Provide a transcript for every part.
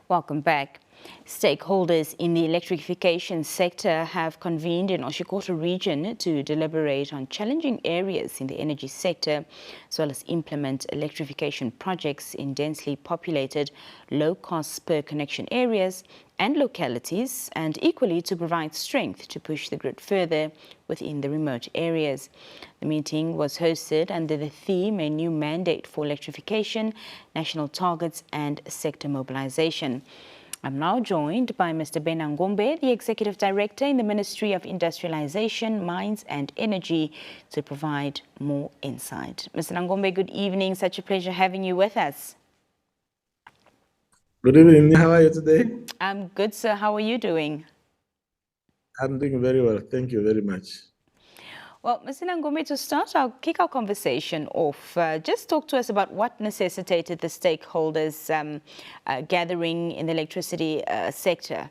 Welcome back. Stakeholders in the electrification sector have convened in Oshikoto Region to deliberate on challenging areas in the energy sector, as well as implement electrification projects in densely populated, low-cost per-connection areas and localities, and equally to provide strength to push the grid further within the remote areas. The meeting was hosted under the theme A New Mandate for Electrification, National Targets and Sector Mobilisation. I'm now joined by Mr. Nangombe, the Executive Director in the Ministry of Industrialisation, Mines and Energy, to provide more insight. Mr. Nangombe, good evening. Such a pleasure having you with us. Good evening. How are you today? I'm good, sir. How are you doing? I'm doing very well. Thank you very much. Well, Mr. Nangombe, to start, I'll kick our conversation off. Just talk to us about what necessitated the stakeholders gathering in the electricity sector.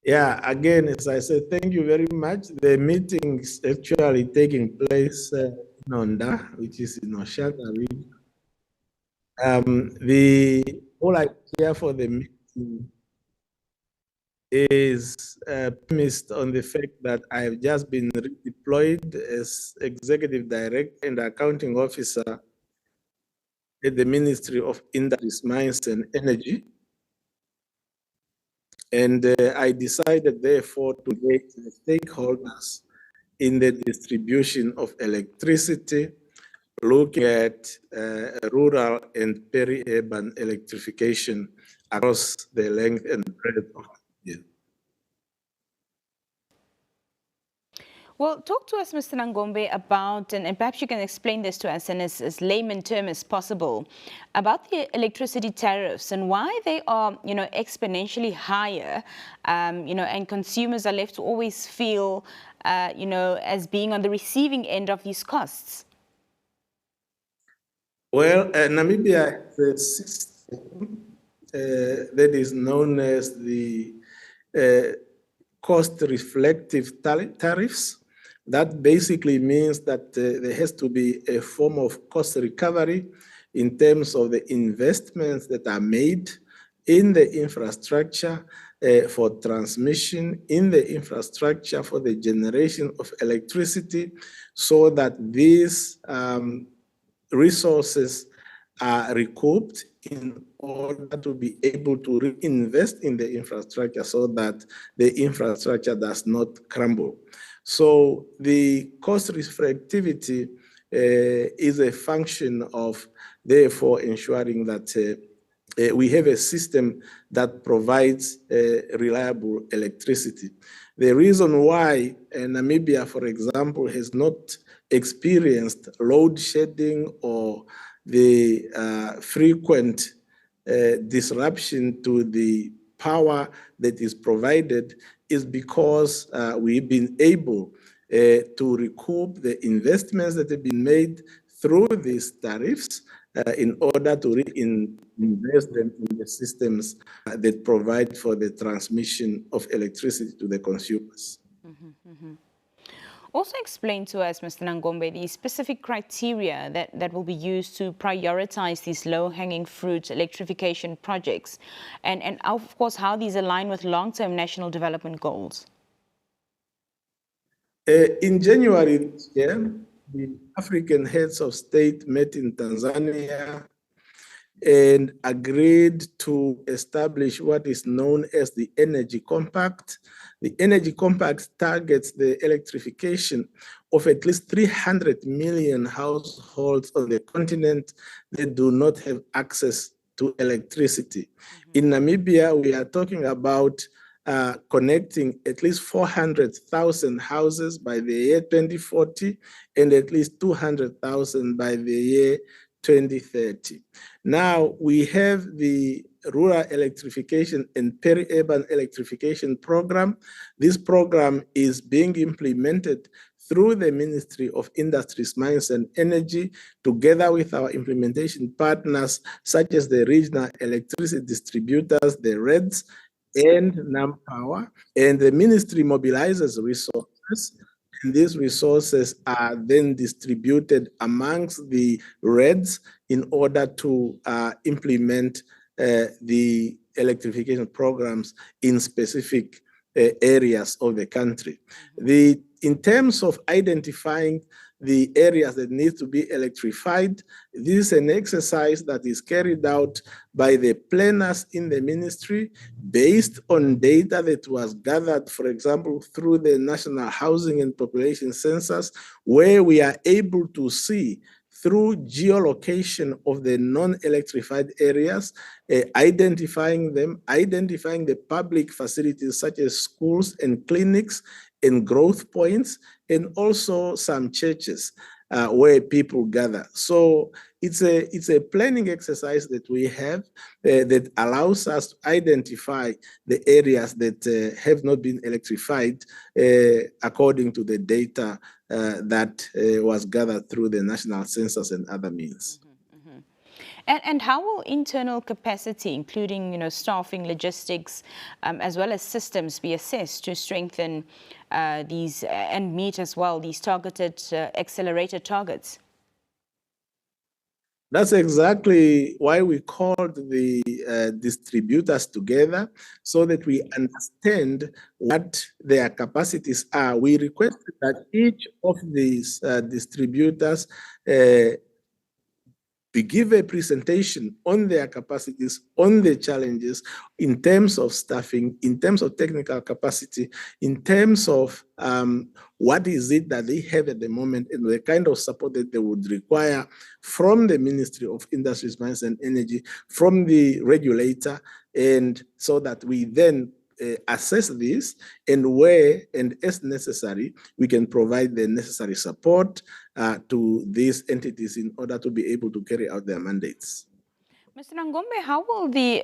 Yeah, again, as I said, thank you very much. The meeting is actually taking place in Onda, which is in Oshikoto Region. The whole idea for the meeting is premised on the fact that I have just been redeployed as Executive Director and Accounting Officer at the Ministry of Industrialisation, Mines and Energy. And I decided, therefore, to engage the stakeholders in the distribution of electricity, looking at rural and peri-urban electrification across the length and breadth of India. Well, talk to us, Mr. Nangombe, about, and perhaps you can explain this to us in as layman term as possible, about the electricity tariffs and why they are, exponentially higher, and consumers are left to always feel, as being on the receiving end of these costs. Well, Namibia has a system that is known as the cost-reflective tariffs. That basically means that there has to be a form of cost recovery in terms of the investments that are made in the infrastructure for transmission, in the infrastructure for the generation of electricity, so that these resources are recouped in order to be able to reinvest in the infrastructure so that the infrastructure does not crumble. So the cost reflectivity is a function of, therefore, ensuring that we have a system that provides reliable electricity. The reason why Namibia, for example, has not experienced load shedding or the frequent disruption to the power that is provided is because we've been able to recoup the investments that have been made through these tariffs in order to reinvest them in the systems that provide for the transmission of electricity to the consumers. Mm-hmm, mm-hmm. Also explain to us, Mr. Nangombe, the specific criteria that will be used to prioritize these low-hanging fruit electrification projects and of course, how these align with long-term national development goals. In January this year, the African heads of state met in Tanzania and agreed to establish what is known as the Energy Compact. The Energy Compact targets the electrification of at least 300 million households on the continent that do not have access to electricity. In Namibia, we are talking about connecting at least 400,000 houses by the year 2040 and at least 200,000 by the year 2030. Now, we have the Rural Electrification and Peri-Urban Electrification Program. This program is being implemented through the Ministry of Industries, Mines and Energy, together with our implementation partners, such as the regional electricity distributors, the REDs, and NamPower. And the ministry mobilizes resources, and these resources are then distributed amongst the REDs in order to implement the electrification programs in specific areas of the country. In terms of identifying the areas that need to be electrified, this is an exercise that is carried out by the planners in the ministry based on data that was gathered, for example, through the National Housing and Population Census, where we are able to see through geolocation of the non-electrified areas, identifying them, identifying the public facilities such as schools and clinics and growth points, and also some churches where people gather. So it's a planning exercise that we have that allows us to identify the areas that have not been electrified according to the data that was gathered through the national census and other means. And how will internal capacity, including staffing, logistics, as well as systems, be assessed to strengthen these and meet as well these targeted, accelerated targets? That's exactly why we called the distributors together, so that we understand what their capacities are. We requested that each of these distributors we give a presentation on their capacities, on the challenges in terms of staffing, in terms of technical capacity, in terms of what is it that they have at the moment and the kind of support that they would require from the Ministry of Industries, Mines and Energy, from the regulator, and so that we then assess this, and where and as necessary, we can provide the necessary support to these entities in order to be able to carry out their mandates. Mr. Nangombe, how will the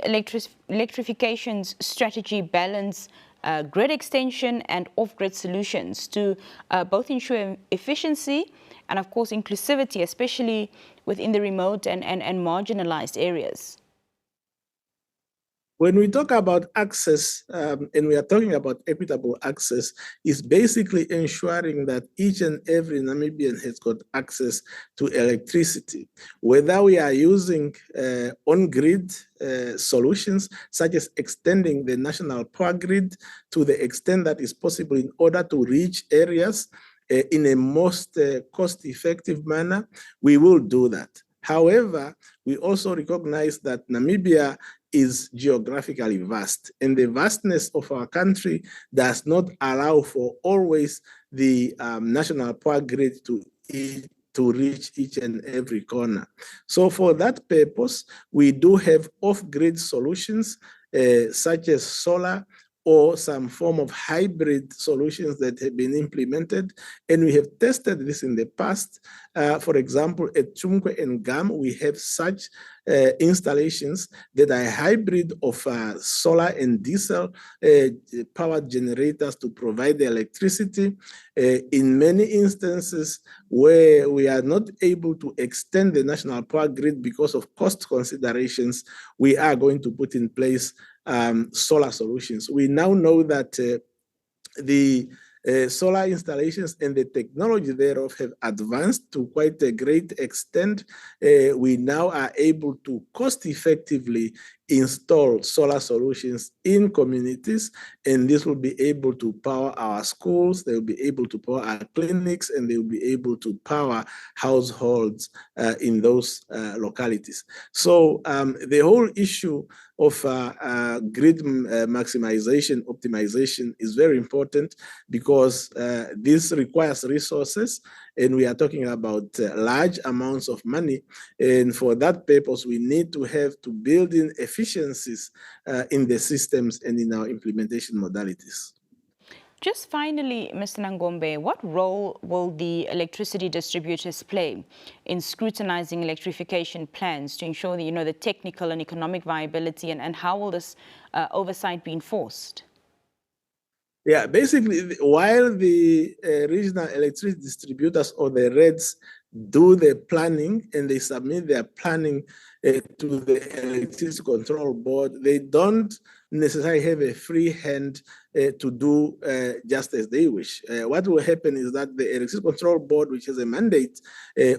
electrification strategy balance grid extension and off-grid solutions to both ensure efficiency and, of course, inclusivity, especially within the remote and marginalized areas? When we talk about access, and we are talking about equitable access, is basically ensuring that each and every Namibian has got access to electricity, whether we are using on-grid solutions, such as extending the national power grid to the extent that is possible in order to reach areas in a most cost-effective manner, we will do that. However, we also recognize that Namibia is geographically vast, and the vastness of our country does not allow for always the national power grid to reach each and every corner. So for that purpose, we do have off-grid solutions such as solar or some form of hybrid solutions that have been implemented. And we have tested this in the past. For example, at Chumkwe and Gam, we have such installations that are hybrid of solar and diesel powered generators to provide the electricity. In many instances where we are not able to extend the national power grid because of cost considerations, we are going to put in place solar solutions. We now know that the solar installations and the technology thereof have advanced to quite a great extent. We now are able to cost effectively install solar solutions in communities, and this will be able to power our schools, they will be able to power our clinics, and they will be able to power households in those localities. So the whole issue of grid maximization, optimization is very important, because this requires resources, and we are talking about large amounts of money. And for that purpose, we need to have to build in efficiencies in the systems and in our implementation modalities. Just finally, Mr. Nangombe, what role will the electricity distributors play in scrutinizing electrification plans to ensure the technical and economic viability, and how will this oversight be enforced? Yeah, basically, while the regional electricity distributors or the REDs do the planning and they submit their planning to the Electricity Control Board, they don't necessarily have a free hand to do just as they wish. What will happen is that the Electricity Control Board, which has a mandate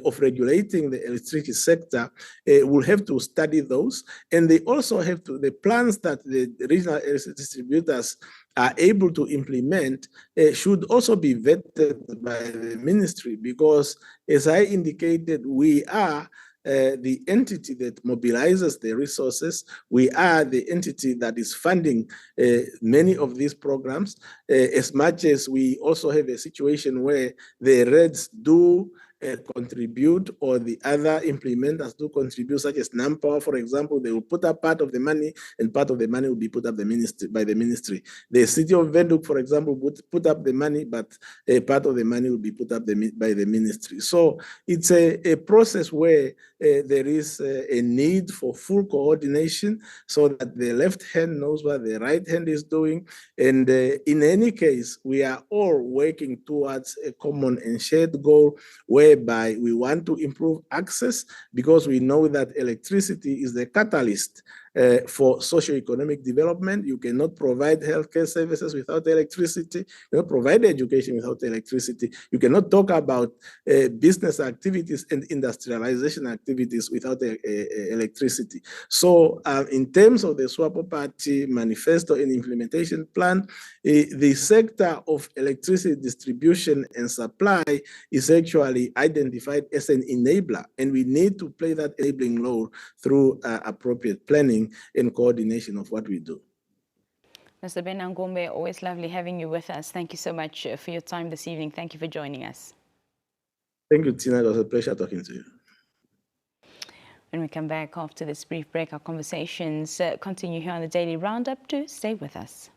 of regulating the electricity sector, will have to study those. And they also have to, the plans that the regional electricity distributors are able to implement should also be vetted by the ministry, because as I indicated, we are the entity that mobilizes the resources. We are the entity that is funding many of these programs, as much as we also have a situation where the REDs do contribute, or the other implementers do contribute, such as NAMPOWER, for example. They will put up part of the money, and part of the money will be put up by the ministry. The city of Windhoek, for example, would put up the money, but part of the money will be put up by the ministry. So it's a process where there is a need for full coordination, so that the left hand knows what the right hand is doing. And in any case, we are all working towards a common and shared goal, whereby we want to improve access, because we know that electricity is the catalyst for socio-economic development. You cannot provide healthcare services without electricity. You cannot provide education without electricity. You cannot talk about business activities and industrialization activities without electricity. So in terms of the SWAPO Party manifesto and implementation plan, the sector of electricity distribution and supply is actually identified as an enabler, and we need to play that enabling role through appropriate planning and coordination of what we do. Mr. Nangombe, always lovely having you with us. Thank you so much for your time this evening. Thank you for joining us. Thank you, Tina. It was a pleasure talking to you. When we come back after this brief break, our conversations continue here on the Daily Roundup. Do stay with us.